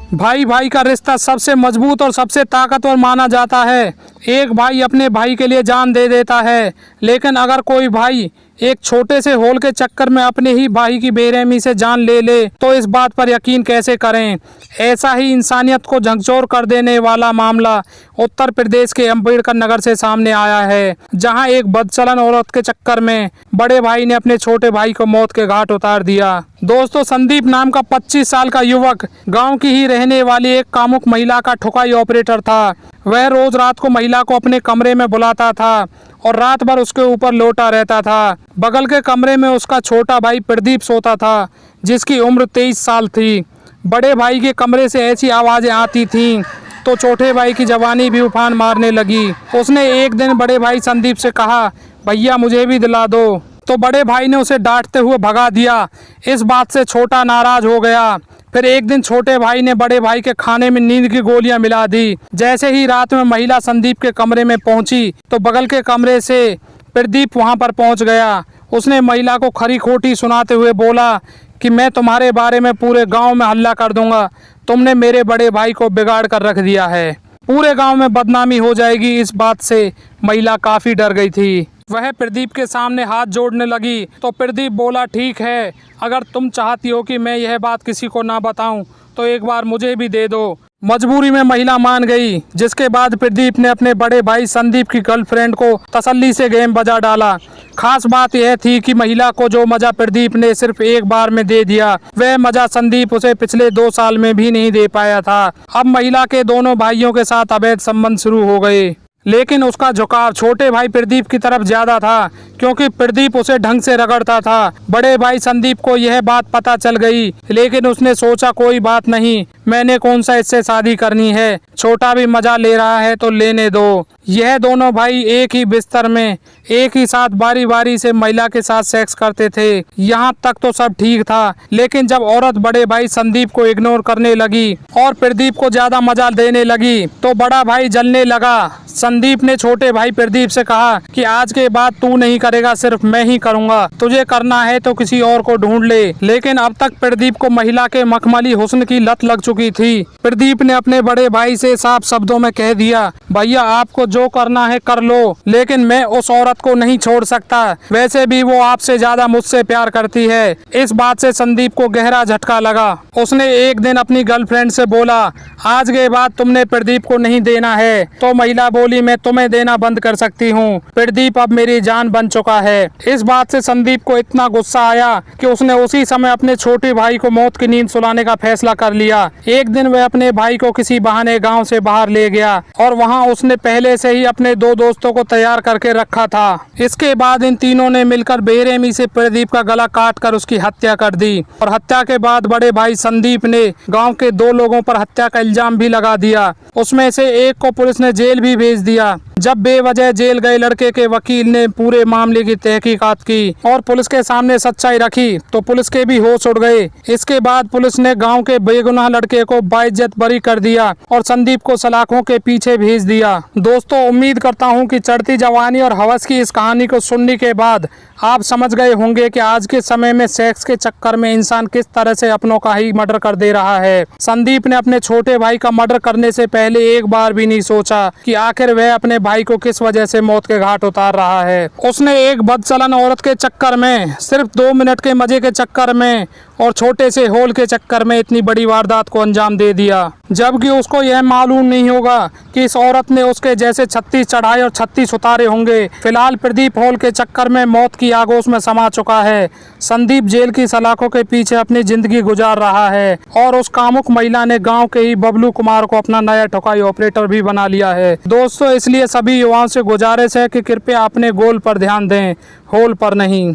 भाई भाई का रिश्ता सबसे मजबूत और सबसे ताकतवर माना जाता है। एक भाई अपने भाई के लिए जान दे देता है, लेकिन अगर कोई भाई एक छोटे से होल के चक्कर में अपने ही भाई की बेरहमी से जान ले ले तो इस बात पर यकीन कैसे करें। ऐसा ही इंसानियत को झकझोर कर देने वाला मामला उत्तर प्रदेश के अम्बेडकर नगर से सामने आया है, जहां एक बदचलन औरत के चक्कर में बड़े भाई ने अपने छोटे भाई को मौत के घाट उतार दिया। दोस्तों, संदीप नाम का 25 साल का युवक गांव की ही रहने वाली एक कामुक महिला का ठुकाई ऑपरेटर था। वह रोज रात को महिला को अपने कमरे में बुलाता था और रात भर उसके ऊपर लोटा रहता था। बगल के कमरे में उसका छोटा भाई प्रदीप सोता था, जिसकी उम्र 23 साल थी। बड़े भाई के कमरे से ऐसी आवाज़ें आती थीं तो छोटे भाई की जवानी भी उफान मारने लगी। उसने एक दिन बड़े भाई संदीप से कहा, भैया मुझे भी दिला दो। तो बड़े भाई ने उसे डांटते हुए भगा दिया। इस बात से छोटा नाराज हो गया। फिर एक दिन छोटे भाई ने बड़े भाई के खाने में नींद की गोलियां मिला दी। जैसे ही रात में महिला संदीप के कमरे में पहुंची तो बगल के कमरे से प्रदीप वहां पर पहुंच गया। उसने महिला को खरी खोटी सुनाते हुए बोला कि मैं तुम्हारे बारे में पूरे गांव में हल्ला कर दूंगा, तुमने मेरे बड़े भाई को बिगाड़ कर रख दिया है, पूरे गांव में बदनामी हो जाएगी। इस बात से महिला काफ़ी डर गई थी। वह प्रदीप के सामने हाथ जोड़ने लगी तो प्रदीप बोला, ठीक है, अगर तुम चाहती हो कि मैं यह बात किसी को ना बताऊं तो एक बार मुझे भी दे दो। मजबूरी में महिला मान गई, जिसके बाद प्रदीप ने अपने बड़े भाई संदीप की गर्लफ्रेंड को तसल्ली से गेम बजा डाला। खास बात यह थी कि महिला को जो मजा प्रदीप ने सिर्फ एक बार में दे दिया, वह मजा संदीप उसे पिछले 2 साल में भी नहीं दे पाया था। अब महिला के दोनों भाइयों के साथ अवैध संबंध शुरू हो गए, लेकिन उसका झुकाव छोटे भाई प्रदीप की तरफ ज्यादा था, क्योंकि प्रदीप उसे ढंग से रगड़ता था। बड़े भाई संदीप को यह बात पता चल गई, लेकिन उसने सोचा कोई बात नहीं, मैंने कौन सा इससे शादी करनी है, छोटा भी मजा ले रहा है तो लेने दो। यह दोनों भाई एक ही बिस्तर में एक ही साथ बारी बारी से महिला के साथ सेक्स करते थे। यहाँ तक तो सब ठीक था, लेकिन जब औरत बड़े भाई संदीप को इग्नोर करने लगी और प्रदीप को ज्यादा मजा देने लगी तो बड़ा भाई जलने लगा। संदीप ने छोटे भाई प्रदीप से कहा कि आज के बाद तू नहीं करेगा, सिर्फ मैं ही करूंगा, तुझे करना है तो किसी और को ढूंढ ले। लेकिन अब तक प्रदीप को महिला के मखमली हुस्न की लत लग चुकी थी। प्रदीप ने अपने बड़े भाई से साफ शब्दों में कह दिया, भैया आपको जो करना है कर लो, लेकिन मैं उस औरत को नहीं छोड़ सकता, वैसे भी वो आपसे ज्यादा मुझसे प्यार करती है। इस बात से संदीप को गहरा झटका लगा। उसने एक दिन अपनी गर्लफ्रेंड से बोला, आज के बाद तुमने प्रदीप को नहीं देना है। तो महिला बोली, मैं तुम्हें देना बंद कर सकती हूँ, प्रदीप अब मेरी जान बन चुका है। इस बात से संदीप को इतना गुस्सा आया कि उसने उसी समय अपने छोटे भाई को मौत की नींद सुलाने का फैसला कर लिया। एक दिन वह अपने भाई को किसी बहाने गांव से बाहर ले गया और वहां उसने पहले से ही अपने 2 दोस्तों को तैयार करके रखा था। इसके बाद इन तीनों ने मिलकर बेरहमी से प्रदीप का गला काट कर उसकी हत्या कर दी और हत्या के बाद बड़े भाई संदीप ने गाँव के 2 लोगों पर हत्या का इल्जाम भी लगा दिया। उसमें से एक को पुलिस ने जेल भी भेज दिया। जब बेवजह जेल गए लड़के के वकील ने पूरे मामले की तहकीकात की और पुलिस के सामने सच्चाई रखी तो पुलिस के भी होश उड़ गए। इसके बाद पुलिस ने गांव के बेगुनाह लड़के को बाइज्जत बरी कर दिया और संदीप को सलाखों के पीछे भेज दिया। दोस्तों, उम्मीद करता हूं कि चढ़ती जवानी और हवस की इस कहानी को सुनने के बाद आप समझ गए होंगे कि आज के समय में सेक्स के चक्कर में इंसान किस तरह से अपनों का ही मर्डर कर दे रहा है। संदीप ने अपने छोटे भाई का मर्डर करने से पहले एक बार भी नहीं सोचा कि आखिर वह अपने भाई को किस वजह से मौत के घाट उतार रहा है। उसने एक बदचलन औरत के चक्कर में, सिर्फ 2 मिनट के मजे के चक्कर में और छोटे से होल के चक्कर में इतनी बड़ी वारदात को अंजाम दे दिया, जबकि उसको यह मालूम नहीं होगा कि इस औरत ने उसके जैसे 36 चढ़ाए और 36 उतारे होंगे। फिलहाल प्रदीप होल के चक्कर में मौत की आगोश में समा चुका है। संदीप जेल की सलाखों के पीछे अपनी जिंदगी गुजार रहा है और उस कामुक महिला ने गांव के ही बबलू कुमार को अपना नया ठुकाई ऑपरेटर भी बना लिया है। दोस्तों, इसलिए सभी युवाओं से गुजारिश है कि कृपया अपने गोल पर ध्यान दें, होल पर नहीं।